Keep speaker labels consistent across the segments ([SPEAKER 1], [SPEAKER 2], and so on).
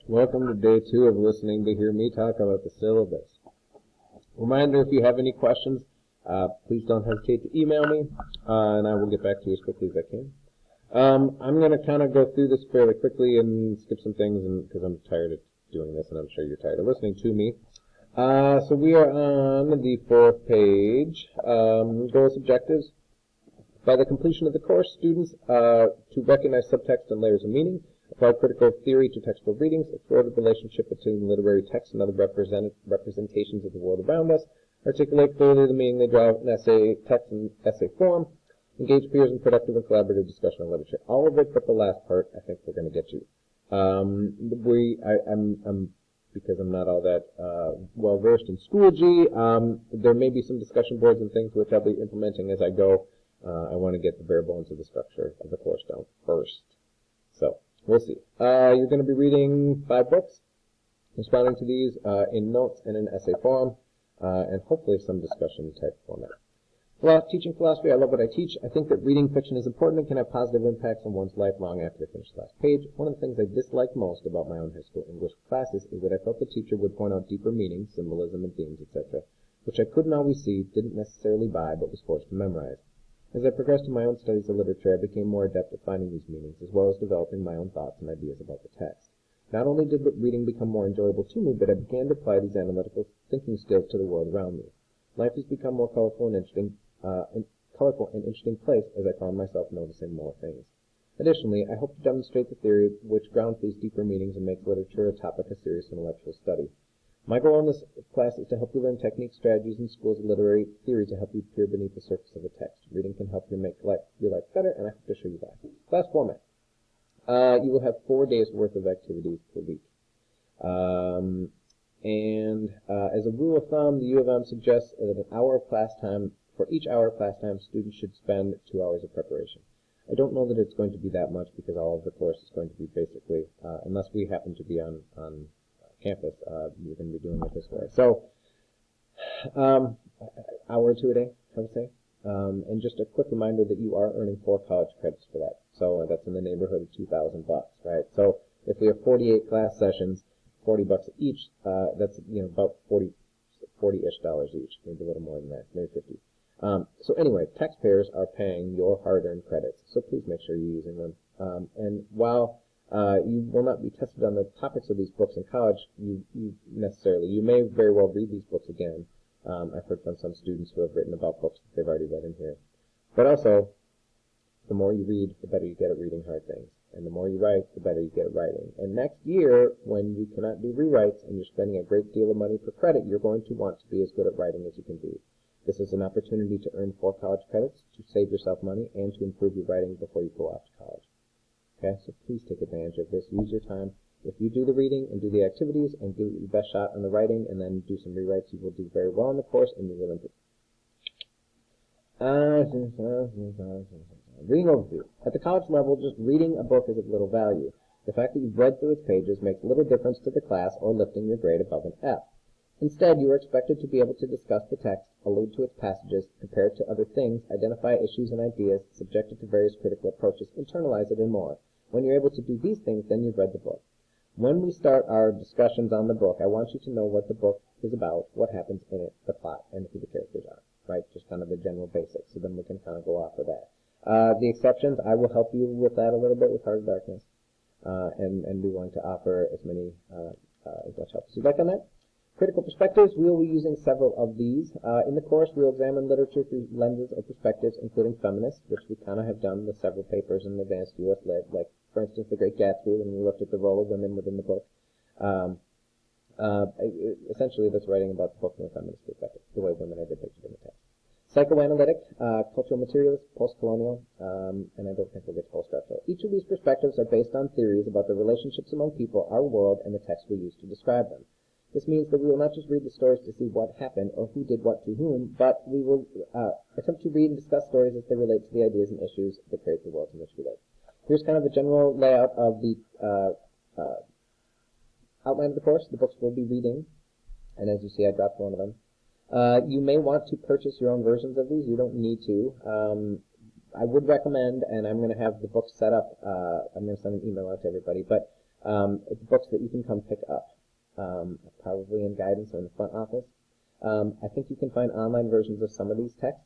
[SPEAKER 1] welcome to day 2 of listening to hear me talk about the syllabus. Reminder, if you have any questions, please don't hesitate to email me, and I will get back to you as quickly as I can. I'm going to kind of go through this fairly quickly and skip some things because I'm tired of doing this, and I'm sure you're tired of listening to me. So we are on the 4th page, goals, objectives. By the completion of the course, students to recognize subtext and layers of meaning, apply critical theory to textual readings, explore the relationship between literary text and other representations of the world around us, articulate clearly the meaning they draw in essay, text, and essay form, engage peers in productive and collaborative discussion on literature. All of it but the last part, I think we're going to get to. Because I'm not all that well versed in Schoology, there may be some discussion boards and things which I'll be implementing as I go. I want to get the bare bones of the structure of the course down first. So, we'll see. You're going to be reading 5 books, responding to these in notes and in essay form, and hopefully some discussion type format. Well, teaching philosophy, I love what I teach. I think that reading fiction is important and can have positive impacts on one's life long after they finish the last page. One of the things I disliked most about my own high school English classes is that I felt the teacher would point out deeper meanings, symbolism, and themes, etc., which I couldn't always see, didn't necessarily buy, but was forced to memorize. As I progressed in my own studies of literature, I became more adept at finding these meanings, as well as developing my own thoughts and ideas about the text. Not only did reading become more enjoyable to me, but I began to apply these analytical thinking skills to the world around me. Life has become more colorful and interesting place as I found myself noticing more things. Additionally, I hope to demonstrate the theory which grounds these deeper meanings and makes literature a topic of serious intellectual study. My goal in this class is to help you learn techniques, strategies, and schools of literary theory to help you peer beneath the surface of a text. Reading can help you make your life better, and I hope to show you that. Class format. You will have 4 days worth of activities per week. As a rule of thumb, the U of M suggests that an hour of class time, for each hour of class time, students should spend 2 hours of preparation. I don't know that it's going to be that much because all of the course is going to be basically, unless we happen to be on campus, you're going to be doing it this way. So, hour or 2 a day, I would say. And just a quick reminder that you are earning 4 college credits for that. So that's in the neighborhood of $2,000, right? So if we have 48 class sessions, $40 each, that's about $40-ish each, maybe a little more than that, maybe 50. So anyway, taxpayers are paying your hard-earned credits, so please make sure you're using them. And while you will not be tested on the topics of these books in college, you may very well read these books again. I've heard from some students who have written about books that they've already read in here. But also, the more you read, the better you get at reading hard things. And the more you write, the better you get at writing. And next year, when you cannot do rewrites and you're spending a great deal of money for credit, you're going to want to be as good at writing as you can be. This is an opportunity to earn 4 college credits, to save yourself money, and to improve your writing before you go off to college. Okay, so please take advantage of this. Use your time. If you do the reading and do the activities and give it your best shot on the writing and then do some rewrites, you will do very well in the course and you will improve. Reading overview. At the college level, just reading a book is of little value. The fact that you've read through its pages makes little difference to the class or lifting your grade above an F. Instead, you are expected to be able to discuss the text, allude to its passages, compare it to other things, identify issues and ideas, subject it to various critical approaches, internalize it, and more. When you're able to do these things, then you've read the book. When we start our discussions on the book, I want you to know what the book is about, what happens in it, the plot, and who the characters are, right? Just kind of the general basics, so then we can kind of go off of that. The exceptions, I will help you with that a little bit with Heart of Darkness, and be willing to offer as much help as you'd like on that. Critical perspectives, we will be using several of these. In the course, we'll examine literature through lenses or perspectives, including feminist, which we kind of have done with several papers in advanced U.S. Lit, like, for instance, The Great Gatsby, when we looked at the role of women within the book. Essentially, that's writing about the book from a feminist perspective, the way women are depicted in the text. Psychoanalytic, cultural materialist, post-colonial, and I don't think we'll get to post-structural. Each of these perspectives are based on theories about the relationships among people, our world, and the text we use to describe them. This means that we will not just read the stories to see what happened or who did what to whom, but we will attempt to read and discuss stories as they relate to the ideas and issues that create the world in which we live. Here's kind of the general layout of the outline of the course. The books we'll be reading, and as you see, I dropped one of them. You may want to purchase your own versions of these. You don't need to. I would recommend, and I'm going to have the books set up. I'm going to send an email out to everybody, but It's books that you can come pick up, probably in guidance or in the front office. I think you can find online versions of some of these texts.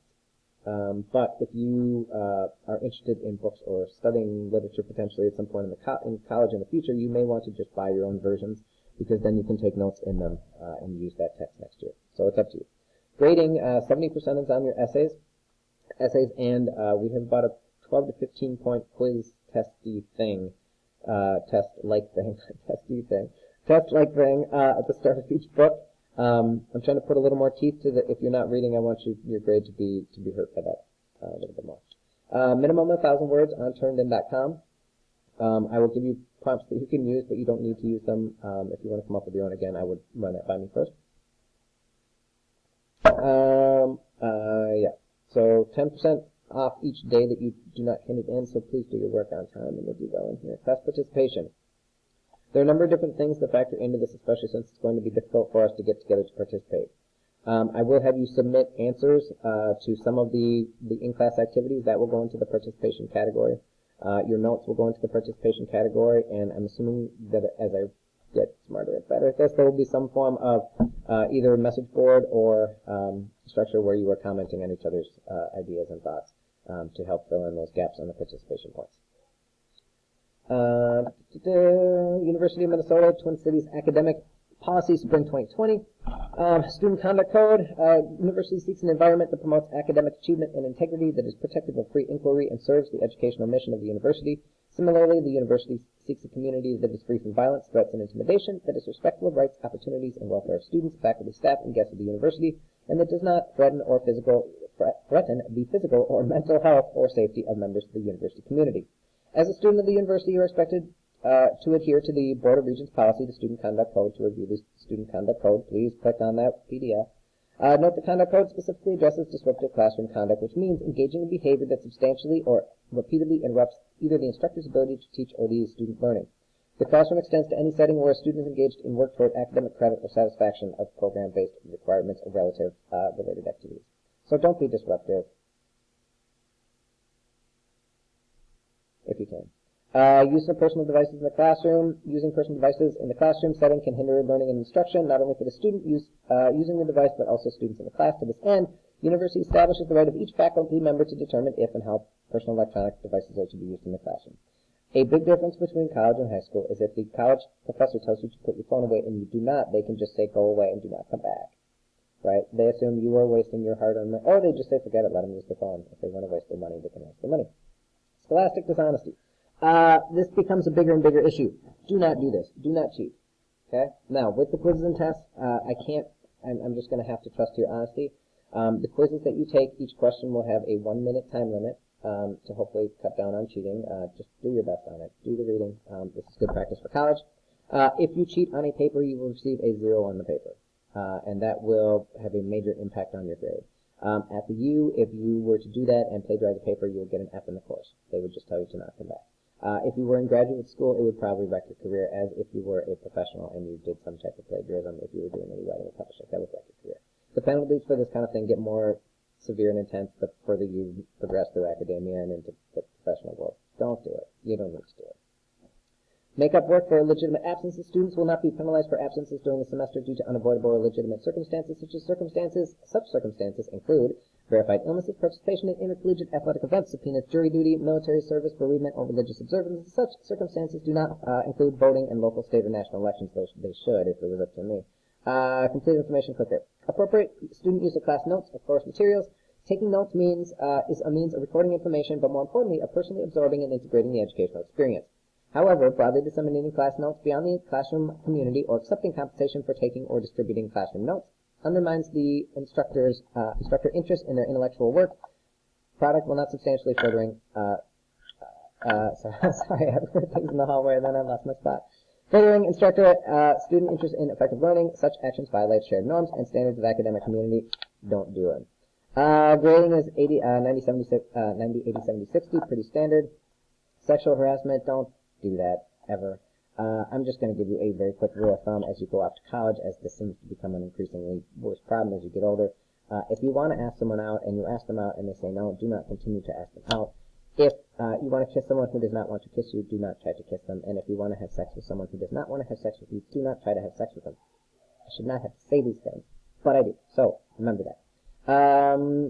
[SPEAKER 1] But if you are interested in books or studying literature potentially at some point in college in the future, you may want to just buy your own versions, because then you can take notes in them and use that text next year. So it's up to you. Grading, 70% is on your essays, and we have about a 12 to 15 point quiz testy thing, test-like thing at the start of each book. I'm trying to put a little more teeth to the, if you're not reading, I want your grade to be hurt by that a little bit more. Minimum 1,000 words on turnitin.com. I will give you prompts that you can use, but you don't need to use them. If you want to come up with your own again, I would run that by me first. Yeah. So 10% off each day that you do not hand it in, so please do your work on time and you'll do well in here. Class participation. There are a number of different things that factor into this, especially since it's going to be difficult for us to get together to participate. I will have you submit answers to some of the in-class activities. That will go into the participation category. Your notes will go into the participation category, and I'm assuming that as I get smarter and better at this, there will be some form of either message board or structure where you are commenting on each other's ideas and thoughts to help fill in those gaps on the participation points. University of Minnesota, Twin Cities Academic Policy Spring 2020. Student Conduct Code. University seeks an environment that promotes academic achievement and integrity, that is protective of free inquiry and serves the educational mission of the university. Similarly, the university seeks a community that is free from violence, threats, and intimidation, that is respectful of rights, opportunities, and welfare of students, faculty, staff, and guests of the university, and that does not threaten the physical or mental health or safety of members of the university community. As a student of the university, you are expected to adhere to the Board of Regents policy, the Student Conduct Code. To review the Student Conduct Code, please click on that PDF. Note the Conduct Code specifically addresses disruptive classroom conduct, which means engaging in behavior that substantially or repeatedly interrupts either the instructor's ability to teach or the student learning. The classroom extends to any setting where a student is engaged in work toward academic credit or satisfaction of program-based requirements of related activities. So don't be disruptive, if you can. Use of personal devices in the classroom. Using personal devices in the classroom setting can hinder learning and instruction, not only for the student using the device, but also students in the class. To this end, the university establishes the right of each faculty member to determine if and how personal electronic devices are to be used in the classroom. A big difference between college and high school is if the college professor tells you to put your phone away and you do not, they can just say go away and do not come back. Right? They assume you are wasting your hard-earned money, or they just say forget it, let them use their phone. If they want to waste their money, they can waste their money. Scholastic dishonesty. This becomes a bigger and bigger issue. Do not do this. Do not cheat. Okay? Now, with the quizzes and tests, I'm just going to have to trust your honesty. The quizzes that you take, each question will have a 1-minute time limit to hopefully cut down on cheating. Just do your best on it. Do the reading. This is good practice for college. If you cheat on a paper, you will receive a 0 on the paper, and that will have a major impact on your grade. At the U, if you were to do that and plagiarize the paper, you would get an F in the course. They would just tell you to not come back. If you were in graduate school, it would probably wreck your career, as if you were a professional and you did some type of plagiarism. If you were doing any writing or publishing, that would wreck your career. The penalties for this kind of thing get more severe and intense the further you progress through academia and into the professional world. Don't do it. You don't need to do it. Make up work for legitimate absences. Students will not be penalized for absences during the semester due to unavoidable or legitimate circumstances, Such circumstances include verified illnesses, participation in intercollegiate athletic events, subpoenas, jury duty, military service, bereavement, or religious observances. Such circumstances do not include voting in local, state, or national elections, though they should if it was up to me. Complete information clicker. Appropriate student use of class notes or course materials. Taking notes is a means of recording information, but more importantly, of personally absorbing and integrating the educational experience. However, broadly disseminating class notes beyond the classroom community or accepting compensation for taking or distributing classroom notes undermines the instructor interest in their intellectual work. Product will not substantially furthering sorry, I heard things in the hallway and then I lost my spot. Furthering student interest in effective learning. Such actions violate shared norms and standards of academic community. Don't do it. Grading is 90, 80, 70, 60, pretty standard. Sexual harassment, don't do that ever. I'm just going to give you a very quick rule of thumb as you go off to college, as this seems to become an increasingly worse problem as you get older. If you want to ask someone out and you ask them out and they say no, do not continue to ask them out. If
[SPEAKER 2] You want to kiss someone who does not want to kiss you, do not try to kiss them. And if you want to have sex with someone who does not want to have sex with you, do not try to have sex with them. I should not have to say these things, but I do. So remember that.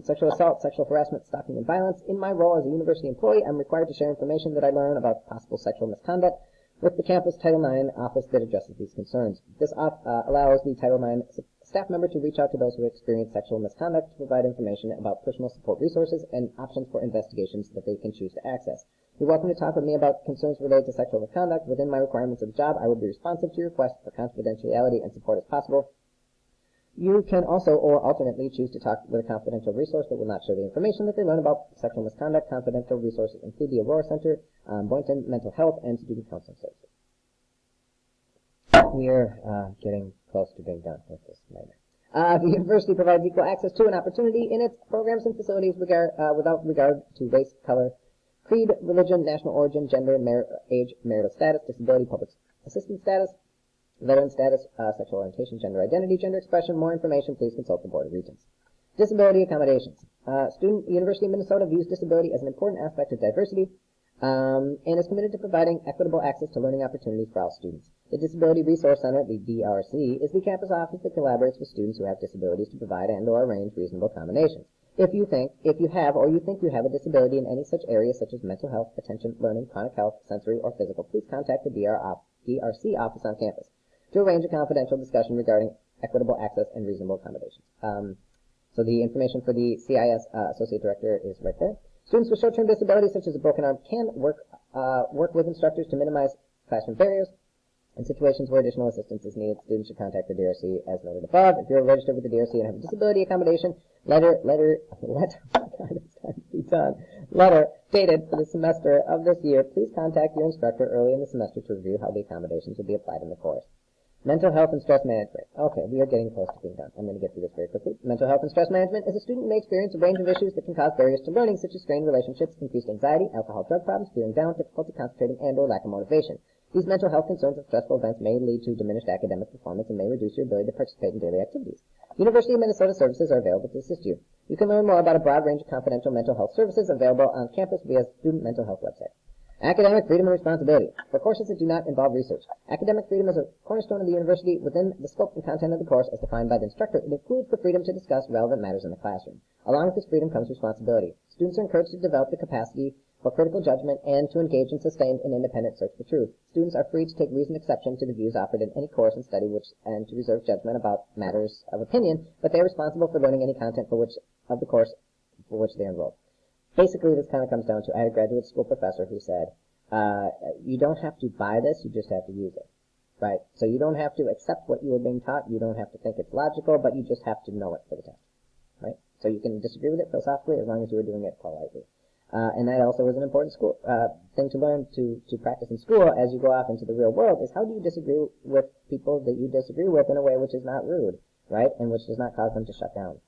[SPEAKER 2] Sexual assault, sexual harassment, stalking, and violence. In my role as a university employee, I'm required to share information that I learn about possible sexual misconduct with the campus Title IX office that addresses these concerns. This allows the Title IX staff member to reach out to those who experience sexual misconduct to provide information about personal support resources and options for investigations that they can choose to access. You're welcome to talk with me about concerns related to sexual misconduct. Within my requirements of the job, I will be responsive to your requests for confidentiality and support as possible. You can also, or alternately, choose to talk with a confidential resource that will not share the information that they learn about sexual misconduct. Confidential resources include the Aurora Center, Boynton Mental Health, and Student Counseling Services. We're getting close to being done with this nightmare. The university provides equal access to and opportunity in its programs and facilities without regard to race, color, creed, religion, national origin, gender, age, marital status, disability, public assistance status, veteran status, sexual orientation, gender identity, gender expression. More information, please consult the Board of Regents. Disability accommodations. University of Minnesota views disability as an important aspect of diversity and is committed to providing equitable access to learning opportunities for all students. The Disability Resource Center, the DRC, is the campus office that collaborates with students who have disabilities to provide and or arrange reasonable accommodations. If you have a disability in any such areas such as mental health, attention, learning, chronic health, sensory, or physical, please contact the DRC office on campus to arrange a confidential discussion regarding equitable access and reasonable accommodations. So the information for the CIS Associate Director is right there. Students with short-term disabilities, such as a broken arm, can work with instructors to minimize classroom barriers. In situations where additional assistance is needed, students should contact the DRC as noted above. If you're registered with the DRC and have a disability accommodation, letter dated for the semester of this year, please contact your instructor early in the semester to review how the accommodations will be applied in the course. Mental health and stress management. Okay, we are getting close to being done. I'm going to get through this very quickly. Mental health and stress management is a student may experience a range of issues that can cause barriers to learning, such as strained relationships, increased anxiety, alcohol, drug problems, feeling down, difficulty concentrating, and or lack of motivation. These mental health concerns and stressful events may lead to diminished academic performance and may reduce your ability to participate in daily activities. University of Minnesota services are available to assist you. You can learn more about a broad range of confidential mental health services available on campus via Student Mental Health website. Academic freedom and responsibility. For courses that do not involve research, academic freedom is a cornerstone of the university within the scope and content of the course as defined by the instructor. It includes the freedom to discuss relevant matters in the classroom. Along with this freedom comes responsibility. Students are encouraged to develop the capacity for critical judgment and to engage in sustained and independent search for truth. Students are free to take reasoned exception to the views offered in any course and study and to reserve judgment about matters of opinion, but they are responsible for learning any content of the course for which they are enrolled. Basically, this kind of comes down to, I had a graduate school professor who said, you don't have to buy this, you just have to use it, right? So you don't have to accept what you are being taught, you don't have to think it's logical, but you just have to know it for the test, right? So you can disagree with it philosophically as long as you are doing it politely. And that also is an important thing to learn to practice in school as you go off into the real world, is how do you disagree with people that you disagree with in a way which is not rude, right? And which does not cause them to shut down.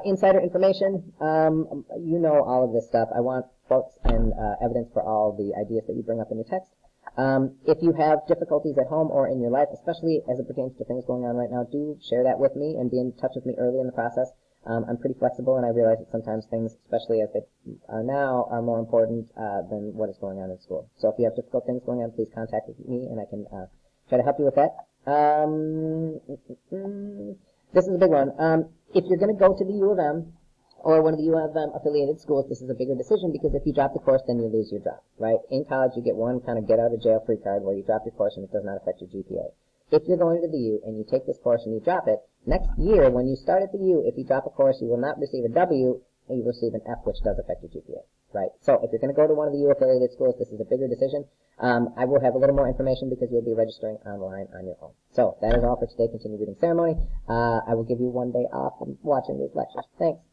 [SPEAKER 2] Insider information, you know all of this stuff. I want quotes and evidence for all the ideas that you bring up in your text. If you have difficulties at home or in your life, especially as it pertains to things going on right now, do share that with me and be in touch with me early in the process. I'm pretty flexible, and I realize that sometimes things, especially as they are now, are more important than what is going on in school. So if you have difficult things going on, please contact me, and I can try to help you with that. This is a big one. If you're going to go to the U of M or one of the U of M affiliated schools, this is a bigger decision because if you drop the course, then you lose your job, right? In college, you get one kind of get-out-of-jail-free card where you drop your course and it does not affect your GPA. If you're going to the U and you take this course and you drop it, next year when you start at the U, if you drop a course, you will not receive a W, and you receive an F, which does affect your GPA, right? So if you're going to go to one of the U affiliated schools, this is a bigger decision. I will have a little more information because you'll be registering online on your own. So that is all for today. Continue reading ceremony. I will give you one day off from watching these lectures. Thanks.